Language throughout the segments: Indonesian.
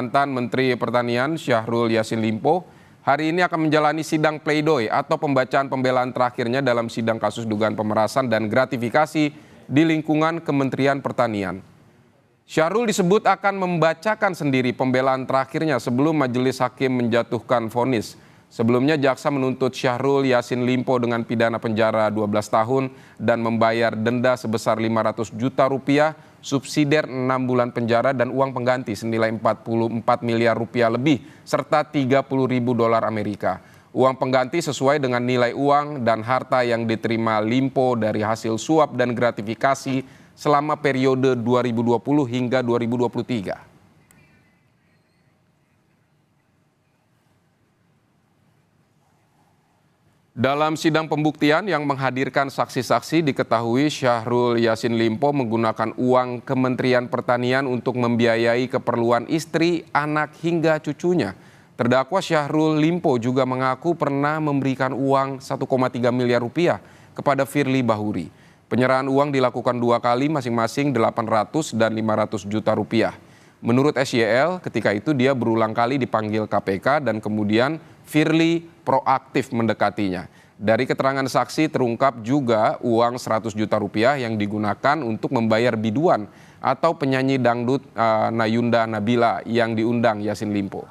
Mantan Menteri Pertanian Syahrul Yassin Limpo hari ini akan menjalani sidang pledoi atau pembacaan pembelaan terakhirnya dalam sidang kasus dugaan pemerasan dan gratifikasi di lingkungan Kementerian Pertanian. Syahrul disebut akan membacakan sendiri pembelaan terakhirnya sebelum majelis hakim menjatuhkan vonis. Sebelumnya jaksa menuntut Syahrul Yassin Limpo dengan pidana penjara 12 tahun dan membayar denda sebesar 500 juta rupiah, subsidiar 6 bulan penjara dan uang pengganti senilai 44 miliar rupiah lebih serta 30.000 dolar Amerika. Uang pengganti sesuai dengan nilai uang dan harta yang diterima Limpo dari hasil suap dan gratifikasi selama periode 2020 hingga 2023. Dalam sidang pembuktian yang menghadirkan saksi-saksi diketahui Syahrul Yassin Limpo menggunakan uang Kementerian Pertanian untuk membiayai keperluan istri, anak hingga cucunya. Terdakwa Syahrul Limpo juga mengaku pernah memberikan uang 1,3 miliar rupiah kepada Firly Bahuri. Penyerahan uang dilakukan 2 kali masing-masing 800 dan 500 juta rupiah. Menurut SYL, ketika itu dia berulang kali dipanggil KPK dan kemudian Firly proaktif mendekatinya. Dari keterangan saksi terungkap juga uang 100 juta rupiah yang digunakan untuk membayar biduan atau penyanyi dangdut Nayunda Nabila yang diundang Yassin Limpo.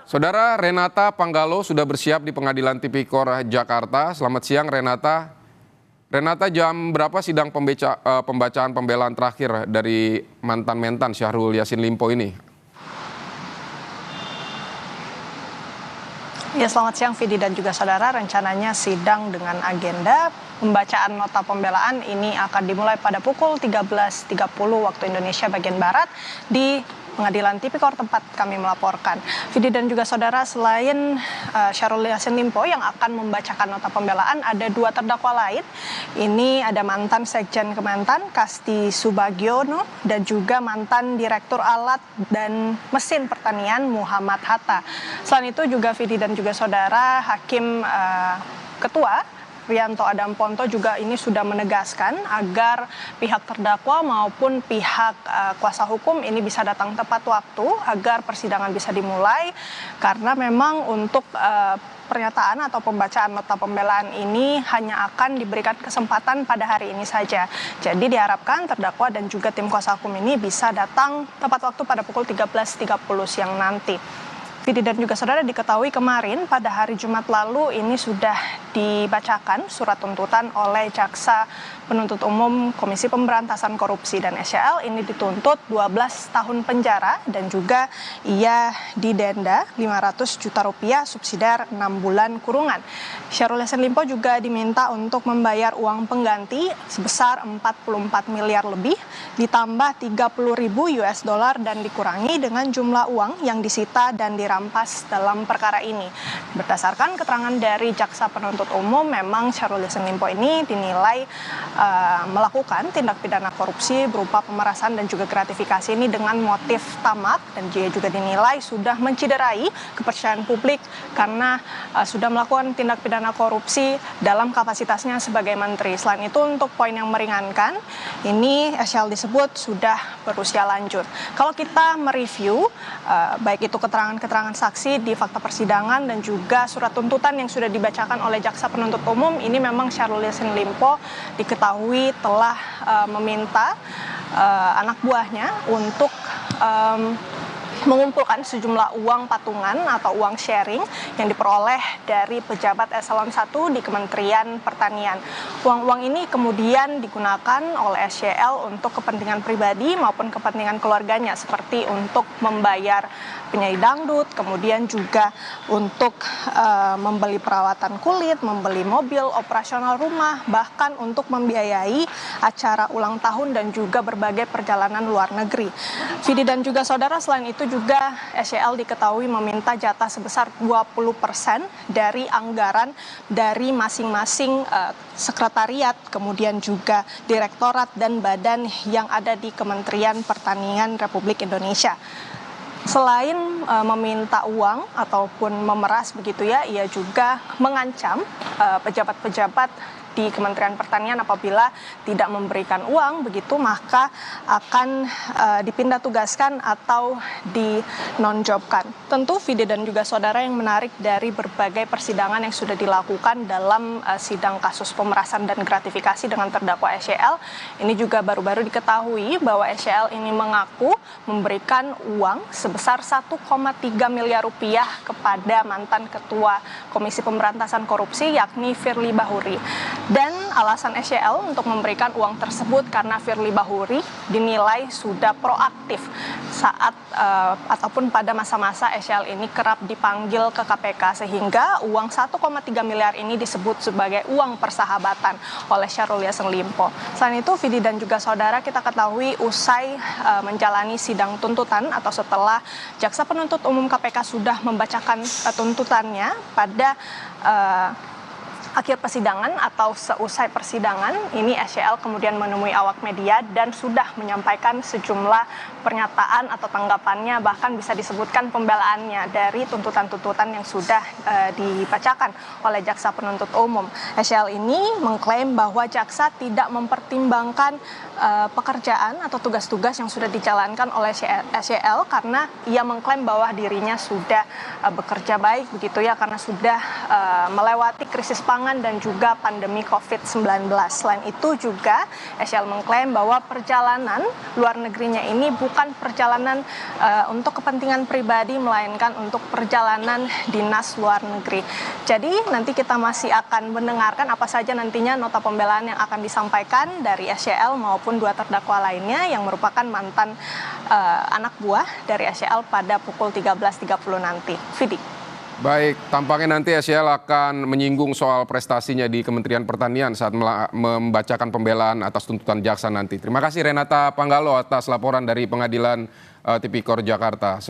Saudara Renata Panggalo sudah bersiap di Pengadilan Tipikor Jakarta. Selamat siang Renata. Renata, jam berapa sidang pembacaan pembelaan terakhir dari mantan mentan Syahrul Yassin Limpo ini? Ya, selamat siang Vidi dan juga saudara. Rencananya sidang dengan agenda pembacaan nota pembelaan ini akan dimulai pada pukul 13.30 waktu Indonesia bagian Barat di Pengadilan Tipikor tempat kami melaporkan. Vidi dan juga saudara, selain Syahrul Yassin Limpo yang akan membacakan nota pembelaan, ada 2 terdakwa lain. Ini ada mantan Sekjen Kementan Kasti Subagiono dan juga mantan Direktur Alat dan Mesin Pertanian Muhammad Hatta. Selain itu juga Vidi dan juga saudara, Hakim Ketua Rianto Adam Ponto juga ini sudah menegaskan agar pihak terdakwa maupun pihak kuasa hukum ini bisa datang tepat waktu agar persidangan bisa dimulai, karena memang untuk pernyataan atau pembacaan nota pembelaan ini hanya akan diberikan kesempatan pada hari ini saja. Jadi diharapkan terdakwa dan juga tim kuasa hukum ini bisa datang tepat waktu pada pukul 13.30 siang nanti. Vidi dan juga saudara, diketahui kemarin pada hari Jumat lalu ini sudah dibacakan surat tuntutan oleh Jaksa Penuntut Umum Komisi Pemberantasan Korupsi dan SYL. Ini dituntut 12 tahun penjara dan juga ia didenda 500 juta rupiah subsidiar 6 bulan kurungan. Syahrul Yassin Limpo juga diminta untuk membayar uang pengganti sebesar 44 miliar lebih ditambah 30.000 US dollar dan dikurangi dengan jumlah uang yang disita dan dirampas dalam perkara ini. Berdasarkan keterangan dari Jaksa Penuntut Umum, memang Syahrul Yassin Limpo ini dinilai melakukan tindak pidana korupsi berupa pemerasan dan juga gratifikasi ini dengan motif tamak, dan dia juga dinilai sudah menciderai kepercayaan publik karena sudah melakukan tindak pidana korupsi dalam kapasitasnya sebagai menteri. Selain itu, untuk poin yang meringankan ini SYL disebut sudah berusia lanjut. Kalau kita mereview baik itu keterangan saksi di fakta persidangan dan juga surat tuntutan yang sudah dibacakan oleh Jaksa Penuntut Umum, ini memang Syahrul Yassin Limpo diketahui telah meminta anak buahnya untuk mengumpulkan sejumlah uang patungan atau uang sharing yang diperoleh dari pejabat eselon 1 di Kementerian Pertanian. Uang-uang ini kemudian digunakan oleh SYL untuk kepentingan pribadi maupun kepentingan keluarganya, seperti untuk membayar penyanyi dangdut, kemudian juga untuk membeli perawatan kulit, membeli mobil, operasional rumah, bahkan untuk membiayai acara ulang tahun dan juga berbagai perjalanan luar negeri. Vidi dan juga saudara, selain itu juga SYL diketahui meminta jatah sebesar 20% dari anggaran dari masing-masing sekretariat, kemudian juga direktorat dan badan yang ada di Kementerian Pertanian Republik Indonesia. Selain meminta uang ataupun memeras begitu ya, ia juga mengancam pejabat-pejabat di Kementerian Pertanian apabila tidak memberikan uang begitu maka akan dipindah tugaskan atau dinonjobkan. Tentu Vidi dan juga saudara yang menarik dari berbagai persidangan yang sudah dilakukan dalam sidang kasus pemerasan dan gratifikasi dengan terdakwa SYL, ini juga baru-baru diketahui bahwa SYL ini mengaku memberikan uang sebesar 1,3 miliar rupiah kepada mantan Ketua Komisi Pemberantasan Korupsi yakni Firly Bahuri. Dan alasan SYL untuk memberikan uang tersebut karena Firly Bahuri dinilai sudah proaktif saat ataupun pada masa-masa SYL ini kerap dipanggil ke KPK sehingga uang 1,3 miliar ini disebut sebagai uang persahabatan oleh Syahrul Yassin Limpo. Selain itu Vidi dan juga saudara kita ketahui usai menjalani sidang tuntutan atau setelah Jaksa Penuntut Umum KPK sudah membacakan tuntutannya pada akhir persidangan atau seusai persidangan, ini SYL kemudian menemui awak media dan sudah menyampaikan sejumlah pernyataan atau tanggapannya, bahkan bisa disebutkan pembelaannya dari tuntutan-tuntutan yang sudah dibacakan oleh Jaksa Penuntut Umum. SYL ini mengklaim bahwa jaksa tidak mempertimbangkan pekerjaan atau tugas-tugas yang sudah dijalankan oleh SYL karena ia mengklaim bahwa dirinya sudah bekerja baik begitu ya, karena sudah melewati krisis pangan dan juga pandemi COVID-19. Selain itu juga SYL mengklaim bahwa perjalanan luar negerinya ini bukan perjalanan untuk kepentingan pribadi melainkan untuk perjalanan dinas luar negeri. Jadi nanti kita masih akan mendengarkan apa saja nantinya nota pembelaan yang akan disampaikan dari SYL maupun dua terdakwa lainnya yang merupakan mantan anak buah dari SYL pada pukul 13.30 nanti. Vidi. Baik, tampaknya nanti SYL akan menyinggung soal prestasinya di Kementerian Pertanian saat membacakan pembelaan atas tuntutan jaksa nanti. Terima kasih Renata Panggalo atas laporan dari Pengadilan Tipikor Jakarta.